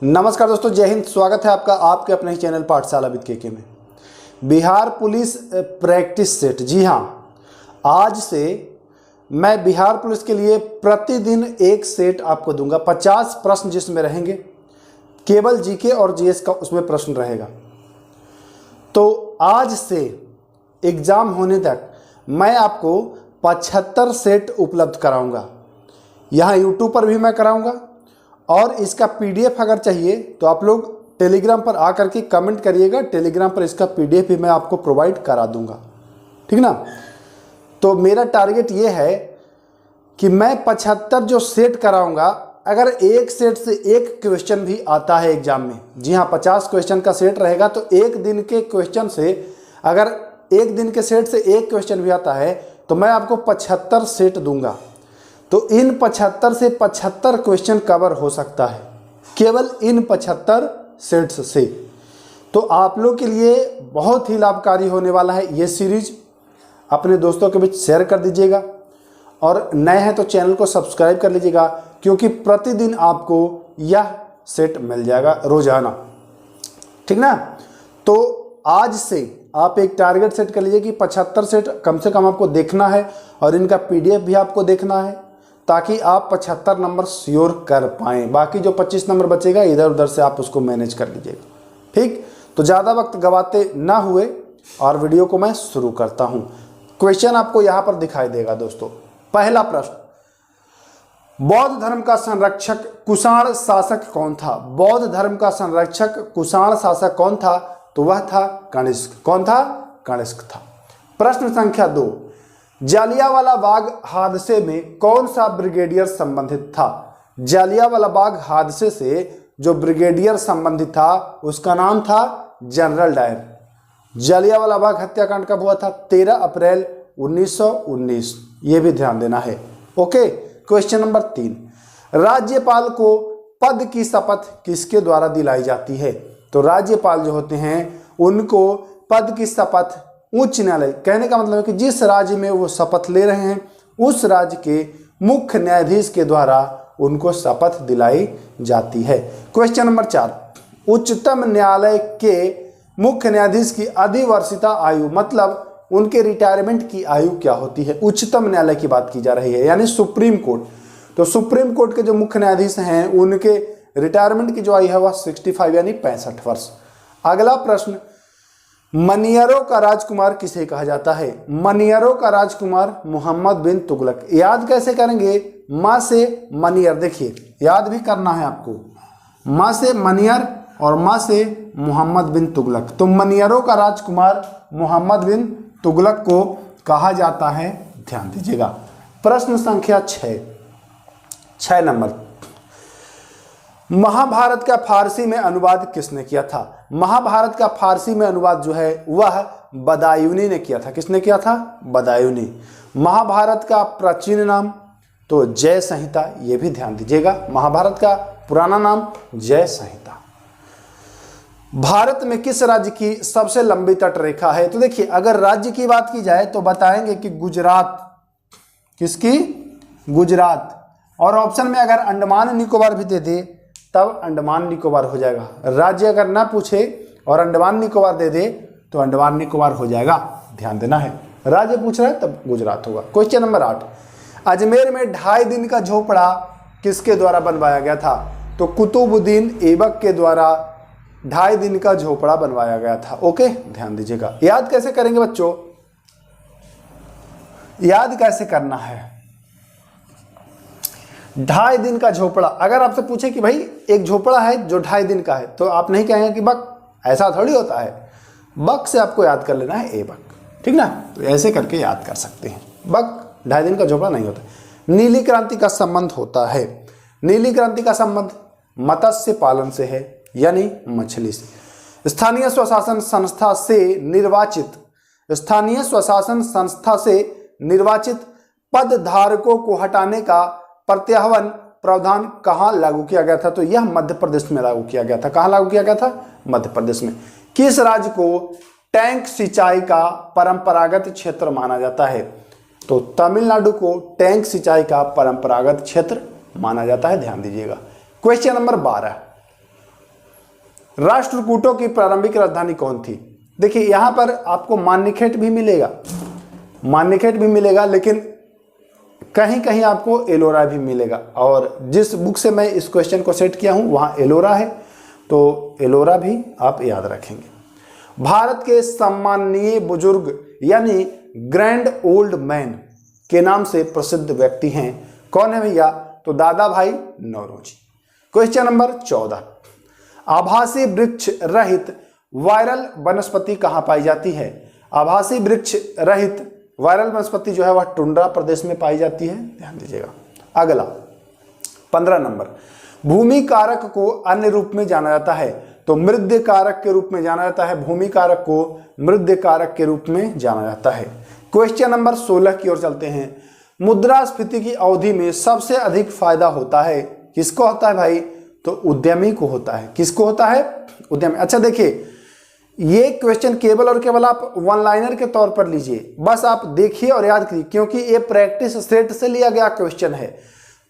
नमस्कार दोस्तों, जय हिंद। स्वागत है आपका आपके अपने ही चैनल पाठशाला विद के में। Bihar police practice set. जी हाँ, आज से मैं बिहार पुलिस के लिए प्रतिदिन एक सेट आपको दूंगा। 50 प्रश्न जिसमें रहेंगे, केवल जीके और जीएस का उसमें प्रश्न रहेगा। तो आज से एग्ज़ाम होने तक मैं आपको 75 सेट उपलब्ध कराऊंगा। यहाँ यूट्यूब पर भी मैं कराऊंगा और इसका पीडीएफ अगर चाहिए तो आप लोग टेलीग्राम पर आकर के कमेंट करिएगा। टेलीग्राम पर इसका पीडीएफ भी मैं आपको प्रोवाइड करा दूंगा, ठीक ना। तो मेरा टारगेट ये है कि मैं 75 जो सेट कराऊंगा, अगर एक सेट से एक क्वेश्चन भी आता है एग्जाम में, जी हाँ 50 क्वेश्चन का सेट रहेगा, तो एक दिन के क्वेश्चन से अगर एक दिन के सेट से एक क्वेश्चन भी आता है तो मैं आपको 75 सेट दूंगा। तो इन 75 से 75 क्वेश्चन कवर हो सकता है केवल इन 75 सेट्स से। तो आप लोग के लिए बहुत ही लाभकारी होने वाला है ये सीरीज। अपने दोस्तों के बीच शेयर कर दीजिएगा और नए हैं तो चैनल को सब्सक्राइब कर लीजिएगा, क्योंकि प्रतिदिन आपको यह सेट मिल जाएगा रोजाना, ठीक ना। तो आज से आप एक टारगेट सेट कर लीजिए कि 75 सेट कम से कम आपको देखना है और इनका पीडीएफ भी आपको देखना है, ताकि आप 75 नंबर श्योर कर पाएँ। बाकी जो 25 नंबर बचेगा इधर उधर से आप उसको मैनेज कर लीजिएगा, ठीक। तो ज़्यादा वक्त गवाते ना हुए और वीडियो को मैं शुरू करता हूँ। क्वेश्चन आपको यहाँ पर दिखाई देगा दोस्तों। पहला प्रश्न, बौद्ध धर्म का संरक्षक कुषाण शासक कौन था? बौद्ध धर्म का संरक्षक कुषाण शासक कौन था? तो वह था कनिष्क। कौन था? कनिष्क था। प्रश्न संख्या 2, जालियांवाला बाग हादसे में कौन सा ब्रिगेडियर संबंधित था? जालियांवाला बाग हादसे से जो ब्रिगेडियर संबंधित था उसका नाम था जनरल डायर। जालियांवाला बाग हत्याकांड कब हुआ था? 13 अप्रैल 1919। ये भी ध्यान देना है, ओके। क्वेश्चन नंबर 3, राज्यपाल को पद की शपथ किसके द्वारा दिलाई जाती है? तो राज्यपाल जो होते हैं उनको पद की शपथ उच्च न्यायालय, कहने का मतलब है कि जिस राज्य में वो शपथ ले रहे हैं उस राज्य के मुख्य न्यायाधीश के द्वारा उनको शपथ दिलाई जाती है। क्वेश्चन नंबर 4, उच्चतम न्यायालय के मुख्य न्यायाधीश की अधिवर्षिता आयु, मतलब उनके रिटायरमेंट की आयु क्या होती है? उच्चतम न्यायालय की बात की जा रही है, यानी सुप्रीम कोर्ट। तो सुप्रीम कोर्ट के जो मुख्य न्यायाधीश हैं उनके रिटायरमेंट की जो आयु है वह 65 यानी 65 वर्ष। अगला प्रश्न, मनियरों का राजकुमार किसे कहा जाता है? मनियरों का राजकुमार मोहम्मद बिन तुगलक। याद कैसे करेंगे? माँ से मनियर, देखिए याद भी करना है आपको, माँ से मनियर और माँ से मोहम्मद बिन तुगलक। तो मनियरों का राजकुमार मोहम्मद बिन तुगलक को कहा जाता है, ध्यान दीजिएगा। प्रश्न संख्या 6 नंबर, महाभारत का फारसी में अनुवाद किसने किया था? महाभारत का फारसी में अनुवाद जो है वह बदायूनी ने किया था। किसने किया था? बदायूनी। महाभारत का प्राचीन नाम तो जय संहिता, ये भी ध्यान दीजिएगा। महाभारत का पुराना नाम जय संहिता। भारत में किस राज्य की सबसे लंबी तट रेखा है? तो देखिए, अगर राज्य की बात की जाए तो बताएंगे कि गुजरात। किसकी? गुजरात। और ऑप्शन में अगर अंडमान निकोबार भी दे दे तब अंडमान निकोबार हो जाएगा। राज्य अगर ना पूछे और अंडमान निकोबार दे दे तो अंडमान निकोबार हो जाएगा, ध्यान देना है। राज्य पूछ रहा है तब गुजरात होगा। क्वेश्चन नंबर 8, अजमेर में 2.5 दिन का झोपड़ा किसके द्वारा बनवाया गया था? तो कुतुबुद्दीन ऐबक के द्वारा 2.5 दिन का झोपड़ा बनवाया गया था, ओके। ध्यान दीजिएगा। याद कैसे करेंगे बच्चों? याद कैसे करना है? 2.5 दिन का झोपड़ा, अगर आपसे पूछे कि भाई एक झोपड़ा है जो 2.5 दिन का है, तो आप नहीं कहेंगे कि बक, ऐसा थोड़ी होता है। बक से आपको याद कर लेना है ऐबक, ठीक ना। तो ऐसे करके याद कर सकते हैं। बक 2.5 दिन का झोपड़ा नहीं होता। नीली क्रांति का संबंध होता है। नीली क्रांति का संबंध मत्स्य पालन से है, यानी मछली से। स्थानीय स्वशासन संस्था से निर्वाचित पद धारकों को हटाने का प्रत्याह्वान प्रावधान कहाँ लागू किया गया था? तो यह मध्य प्रदेश में लागू किया गया था। कहाँ लागू किया गया था? मध्य प्रदेश में। किस राज्य को टैंक सिंचाई का परंपरागत क्षेत्र माना जाता है? तो तमिलनाडु को टैंक सिंचाई का परंपरागत क्षेत्र माना जाता है, ध्यान दीजिएगा। क्वेश्चन नंबर 12, राष्ट्रकूटों की प्रारंभिक राजधानी कौन थी? देखिए यहां पर आपको मान्यखेट भी मिलेगा, मान्यखेट भी मिलेगा, लेकिन कहीं कहीं आपको एलोरा भी मिलेगा, और जिस बुक से मैं इस क्वेश्चन को सेट किया हूं वहां एलोरा है, तो एलोरा भी आप याद रखेंगे। भारत के सम्माननीय बुजुर्ग यानी ग्रैंड ओल्ड मैन के नाम से प्रसिद्ध व्यक्ति हैं, कौन है भैया? तो दादा भाई नौरोजी। क्वेश्चन नंबर 14, आभासी वृक्ष रहित वायरल वनस्पति कहां पाई जाती है? आभासी वृक्ष रहित वायरल वनस्पति जो है वह टुंड्रा प्रदेश में पाई जाती है, ध्यान दीजिएगा। अगला 15 नंबर, भूमि कारक को अन्य रूप में जाना जाता है, तो मृद्य कारक के रूप में जाना जाता है, भूमि कारक को मृद्य कारक के रूप में जाना जाता है। क्वेश्चन नंबर 16 की ओर चलते हैं, मुद्रास्फीति की अवधि में सबसे अधिक फायदा होता है, किसको होता है भाई? तो उद्यमी को होता है। किसको होता है? उद्यमी। अच्छा देखिए, ये क्वेश्चन केवल और केवल आप वन लाइनर के तौर पर लीजिए, बस आप देखिए और याद करिए, क्योंकि ये प्रैक्टिस सेट से लिया गया क्वेश्चन है,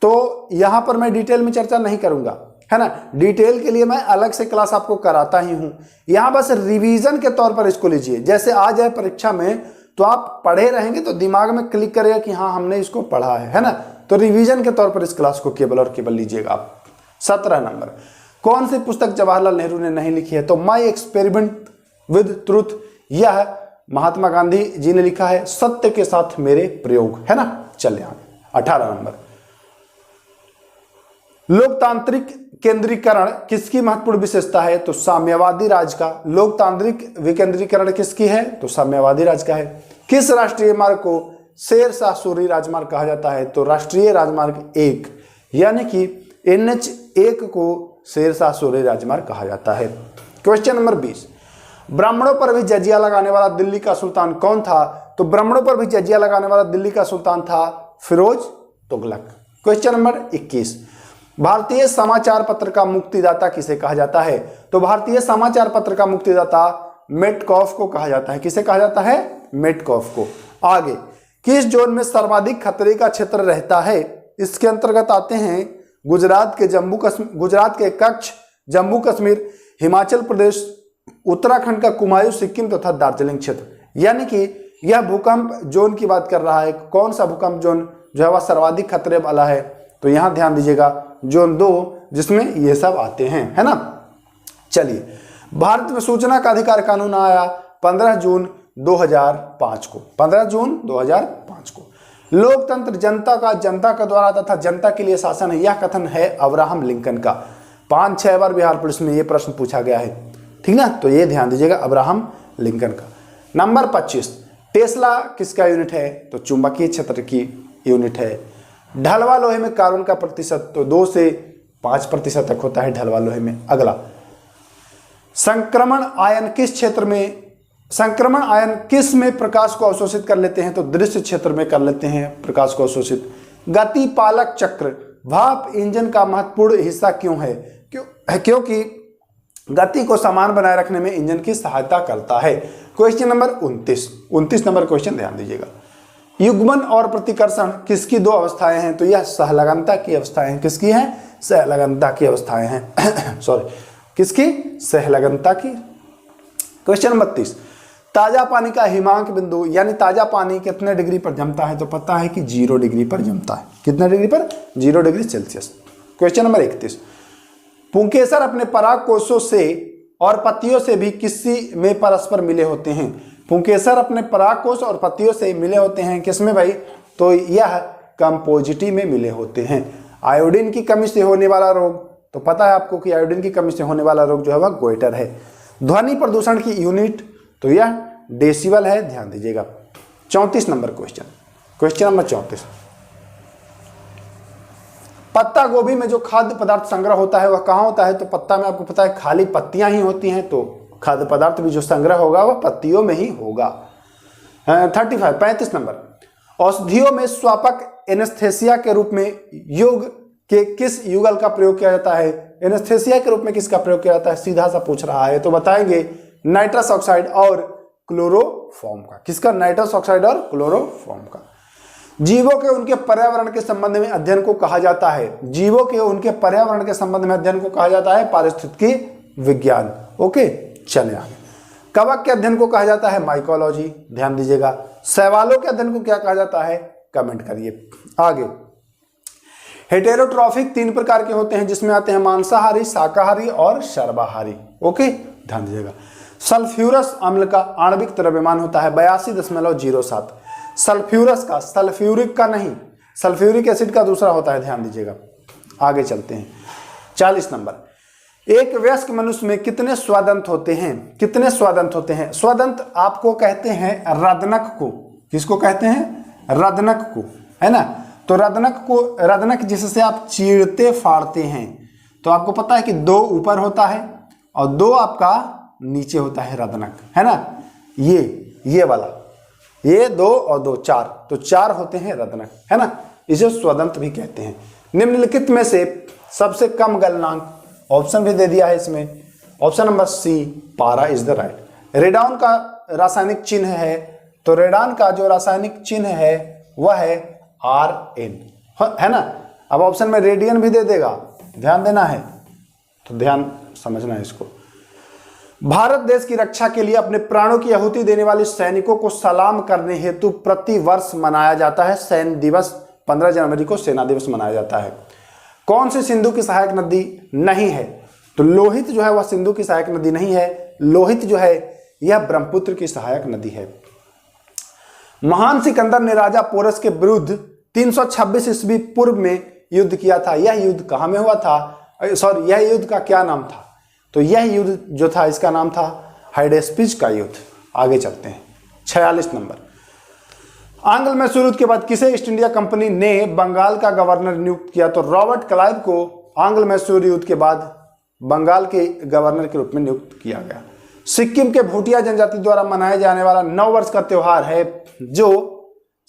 तो यहां पर मैं डिटेल में चर्चा नहीं करूंगा, है ना। डिटेल के लिए मैं अलग से क्लास आपको कराता ही हूं, यहां बस रिवीजन के तौर पर इसको लीजिए। जैसे आ जाए परीक्षा में तो आप पढ़े रहेंगे तो दिमाग में क्लिक करेगा कि हाँ हमने इसको पढ़ा है ना। तो रिवीजन के तौर पर इस क्लास को केवल और केवल लीजिएगा आप। 17 नंबर, कौन सी पुस्तक जवाहरलाल नेहरू ने नहीं लिखी है? तो माई एक्सपेरिमेंट विद ट्रुथ, यह महात्मा गांधी जी ने लिखा है। सत्य के साथ मेरे प्रयोग, है ना। चलिए आगे 18 नंबर, लोकतांत्रिक केंद्रीकरण किसकी महत्वपूर्ण विशेषता है? तो साम्यवादी राज का। लोकतांत्रिक विकेंद्रीकरण किसकी है? तो साम्यवादी राज का है। किस राष्ट्रीय मार्ग को शेर शाह सूरी राजमार्ग कहा जाता है? तो राष्ट्रीय राजमार्ग 1 यानी कि NH1 को शेर शाह सूरी राजमार्ग कहा जाता है। क्वेश्चन नंबर 20, ब्राह्मणों पर भी जजिया लगाने वाला दिल्ली का सुल्तान कौन था? तो ब्राह्मणों पर भी जजिया लगाने वाला दिल्ली का सुल्तान था फिरोज तुगलक। क्वेश्चन नंबर 21, भारतीय समाचार पत्र का मुक्तिदाता किसे कहा जाता है? तो भारतीय समाचार पत्र का मुक्तिदाता मेटकॉफ को कहा जाता है। किसे कहा जाता है? मेटकॉफ को। आगे, किस जोन में सर्वाधिक खतरे का क्षेत्र रहता है? इसके अंतर्गत आते हैं गुजरात के कच्छ, जम्मू कश्मीर, हिमाचल प्रदेश, उत्तराखंड का कुमायूं, सिक्किम तथा दार्जिलिंग क्षेत्र। यानी कि यह भूकंप जोन की बात कर रहा है। कौन सा भूकंप जोन जो है वह सर्वाधिक खतरे वाला है? तो यहां ध्यान दीजिएगा, जोन 2, जिसमें ये सब आते हैं, है ना। चलिए, भारत में सूचना का अधिकार कानून आया 15 जून 2005 को। 15 जून 2005 को। लोकतंत्र जनता का द्वारा तथा जनता के लिए शासन है, यह कथन है अब्राहम लिंकन का। 5-6 बार बिहार पुलिस में यह प्रश्न पूछा गया है, ठीक ना। तो ये ध्यान दीजिएगा, अब्राहम लिंकन का। नंबर 25, टेस्ला किसका यूनिट है? तो चुंबकीय क्षेत्र की यूनिट है। ढलवा लोहे में कार्बन का प्रतिशत तो 2 से 5% तक होता है ढलवा लोहे में। अगला, संक्रमण आयन किस में प्रकाश को अवशोषित कर लेते हैं? तो दृश्य क्षेत्र में कर लेते हैं प्रकाश को अवशोषित। गति पालक चक्र भाप इंजन का महत्वपूर्ण हिस्सा क्यों है? क्योंकि गति को समान बनाए रखने में इंजन की सहायता करता है। क्वेश्चन नंबर 29 नंबर क्वेश्चन ध्यान दीजिएगा। युग्मन और प्रतिकर्षण किसकी 2 अवस्थाएं हैं? तो यह सहलगनता की अवस्थाएं हैं। किसकी हैं? सहलगनता की अवस्थाएं हैं सॉरी, किसकी? सहलगनता की। क्वेश्चन नंबर 30, ताजा पानी का हिमांक बिंदु यानी ताजा पानी कितने डिग्री पर जमता है? तो पता है कि 0 डिग्री पर जमता है। कितने डिग्री पर? 0 डिग्री सेल्सियस। क्वेश्चन नंबर 31, पुंकेसर अपने पराग कोषों से और पत्तियों से भी किसी में परस्पर मिले होते हैं? पुंकेसर अपने पराग कोष और पत्तियों से मिले होते हैं किसमें भाई? तो यह कंपोजिटी में मिले होते हैं। आयोडीन की कमी से होने वाला रोग, तो पता है आपको कि आयोडीन की कमी से होने वाला रोग जो है वह गोइटर है। ध्वनि प्रदूषण की यूनिट, तो यह डेसिबल है, ध्यान दीजिएगा। 34 नंबर क्वेश्चन नंबर 34, पत्ता गोभी में जो खाद्य पदार्थ संग्रह होता है वह कहाँ होता है? तो पत्ता में आपको पता है खाली पत्तियां ही होती हैं, तो खाद्य पदार्थ भी जो संग्रह होगा वह पत्तियों में ही होगा। 35 नंबर, औषधियों में स्वापक एनेस्थेसिया के रूप में योग के किस युगल का प्रयोग किया जाता है? एनेस्थेसिया के रूप में किसका प्रयोग किया जाता है? सीधा सा पूछ रहा है, तो बताएंगे नाइट्रस ऑक्साइड और क्लोरोफॉर्म का। किसका? नाइट्रस ऑक्साइड और क्लोरोफॉर्म का। जीवों के उनके पर्यावरण के संबंध में अध्ययन को कहा जाता है? जीवों के उनके पर्यावरण के संबंध में अध्ययन को कहा जाता है पारिस्थितिकी विज्ञान। ओके, चले आगे। कवक के अध्ययन को कहा जाता है माइकोलॉजी, ध्यान दीजिएगा। शैवालों के अध्ययन को क्या कहा जाता है, कमेंट करिए। आगे, हेटेरोट्रॉफिक 3 प्रकार के होते हैं, जिसमें आते हैं मांसाहारी, शाकाहारी और सर्वाहारी। ओके, ध्यान दीजिएगा। सल्फ्यूरस अम्ल का आणविक द्रव्यमान होता है 82.07। सल्फ्यूरस का, सल्फ्यूरिक का नहीं, सल्फ्यूरिक एसिड का दूसरा होता है, ध्यान दीजिएगा। आगे चलते हैं। 40 नंबर, एक वयस्क मनुष्य में कितने स्वदंत होते हैं? कितने स्वदंत होते हैं? स्वदंत आपको कहते हैं रदनक को। किसको कहते हैं? रदनक को, है ना। तो रदनक को, रदनक जिससे आप चीरते फाड़ते हैं, तो आपको पता है कि 2 ऊपर होता है और 2 आपका नीचे होता है, रदनक, है ना। ये वाला, ये 2 और 2 4, तो 4 होते हैं रदनक, है ना। इसे स्वदंत भी कहते हैं। निम्नलिखित में से सबसे कम गलनांक, ऑप्शन भी दे दिया है इसमें, ऑप्शन नंबर सी, पारा इज द राइट। रेडॉन का रासायनिक चिन्ह है, तो रेडॉन का जो रासायनिक चिन्ह है वह है Rn, है ना। अब ऑप्शन में रेडियन भी दे देगा, ध्यान देना है, तो ध्यान समझना है इसको। भारत देश की रक्षा के लिए अपने प्राणों की आहुति देने वाले सैनिकों को सलाम करने हेतु प्रति वर्ष मनाया जाता है सैन्य दिवस। 15 जनवरी को सेना दिवस मनाया जाता है। कौन सी सिंधु की सहायक नदी नहीं है? तो लोहित जो है वह सिंधु की सहायक नदी नहीं है। लोहित जो है यह ब्रह्मपुत्र की सहायक नदी है। महान सिकंदर ने राजा पोरस के विरुद्ध 326 ईस्वी पूर्व में युद्ध किया था। यह युद्ध कहाँ में हुआ था? सॉरी, यह युद्ध का क्या नाम था? तो यह युद्ध जो था इसका नाम था हाइडेस्पिज का युद्ध। आगे चलते हैं। 46 नंबर, आंग्ल मैसूर युद्ध के बाद किसे ईस्ट इंडिया कंपनी ने बंगाल का गवर्नर नियुक्त किया? तो रॉबर्ट क्लाइव को आंग्ल मैसूर युद्ध के बाद बंगाल के गवर्नर के रूप में नियुक्त किया गया। सिक्किम के भूटिया जनजाति द्वारा मनाए जाने वाला 9 वर्ष का त्योहार है, जो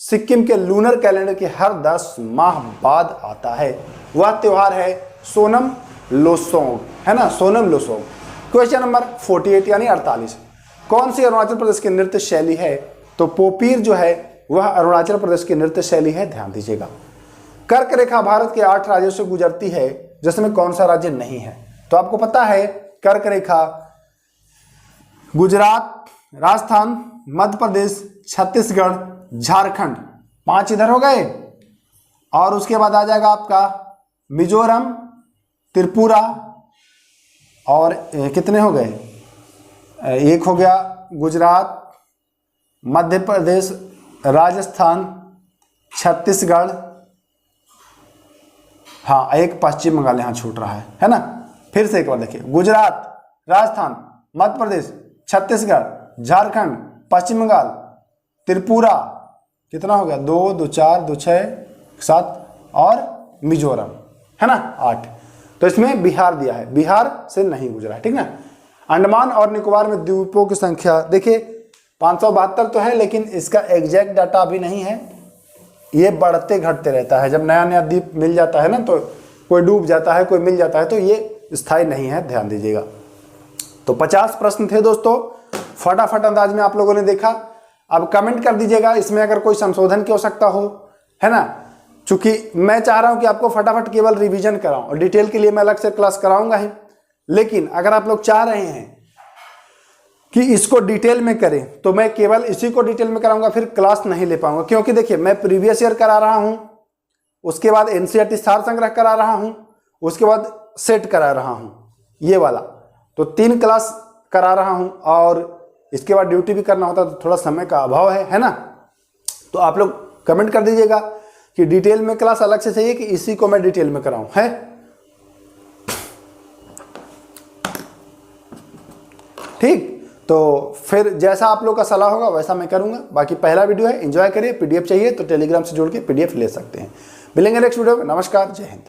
सिक्किम के लूनर कैलेंडर के हर 10 माह बाद आता है। वह त्योहार है सोनम लोसोंग, है ना, सोनम लोसोंग। क्वेश्चन नंबर 48 यानी 48, कौन सी अरुणाचल प्रदेश की नृत्य शैली है? तो पोपीर जो है वह अरुणाचल प्रदेश की नृत्य शैली है, ध्यान दीजिएगा। कर्क रेखा भारत के 8 राज्यों से गुजरती है, जिसमें कौन सा राज्य नहीं है? तो आपको पता है कर्क रेखा गुजरात, राजस्थान, मध्य प्रदेश, छत्तीसगढ़, झारखंड, 5 इधर हो गए, और उसके बाद आ जाएगा आपका मिजोरम, त्रिपुरा, और कितने हो गए? एक हो गया गुजरात, मध्य प्रदेश, राजस्थान, छत्तीसगढ़, हाँ एक पश्चिम बंगाल यहाँ छूट रहा है ना। फिर से एक बार देखिए, गुजरात, राजस्थान, मध्य प्रदेश, छत्तीसगढ़, झारखंड, पश्चिम बंगाल, त्रिपुरा, कितना हो गया? 2, 2, 4, 2, 6, 7, और मिजोरम, है ना 8। तो इसमें बिहार दिया है, बिहार से नहीं गुजरा है, ठीक ना। अंडमान और निकोबार में द्वीपों की संख्या देखिए 572 तो है, लेकिन इसका एग्जैक्ट डाटा अभी नहीं है, ये बढ़ते घटते रहता है। जब नया नया द्वीप मिल जाता है ना, तो कोई डूब जाता है, कोई मिल जाता है, तो ये स्थायी नहीं है, ध्यान दीजिएगा। तो 50 प्रश्न थे दोस्तों, फटाफट अंदाज में आप लोगों ने देखा। अब कमेंट कर दीजिएगा इसमें अगर कोई संशोधन की आवश्यकता हो, है ना। चूंकि मैं चाह रहा हूं कि आपको फटाफट केवल रिवीजन कराऊं, और डिटेल के लिए मैं अलग से क्लास कराऊंगा ही, लेकिन अगर आप लोग चाह रहे हैं कि इसको डिटेल में करें, तो मैं केवल इसी को डिटेल में कराऊंगा, फिर क्लास नहीं ले पाऊंगा। क्योंकि देखिए, मैं प्रीवियस ईयर करा रहा हूं, उसके बाद एनसीईआरटी सार संग्रह करा रहा हूं, उसके बाद सेट करा रहा हूं, ये वाला, तो 3 क्लास करा रहा हूं, और इसके बाद ड्यूटी भी करना होता, तो थोड़ा समय का अभाव है ना। तो आप लोग कमेंट कर दीजिएगा कि डिटेल में क्लास अलग से चाहिए कि इसी को मैं डिटेल में कराऊं, है। ठीक, तो फिर जैसा आप लोग का सलाह होगा वैसा मैं करूंगा। बाकी पहला वीडियो है, एंजॉय करिए। पीडीएफ चाहिए तो टेलीग्राम से जुड़ के पीडीएफ ले सकते हैं। मिलेंगे नेक्स्ट वीडियो में। नमस्कार, जय हिंद।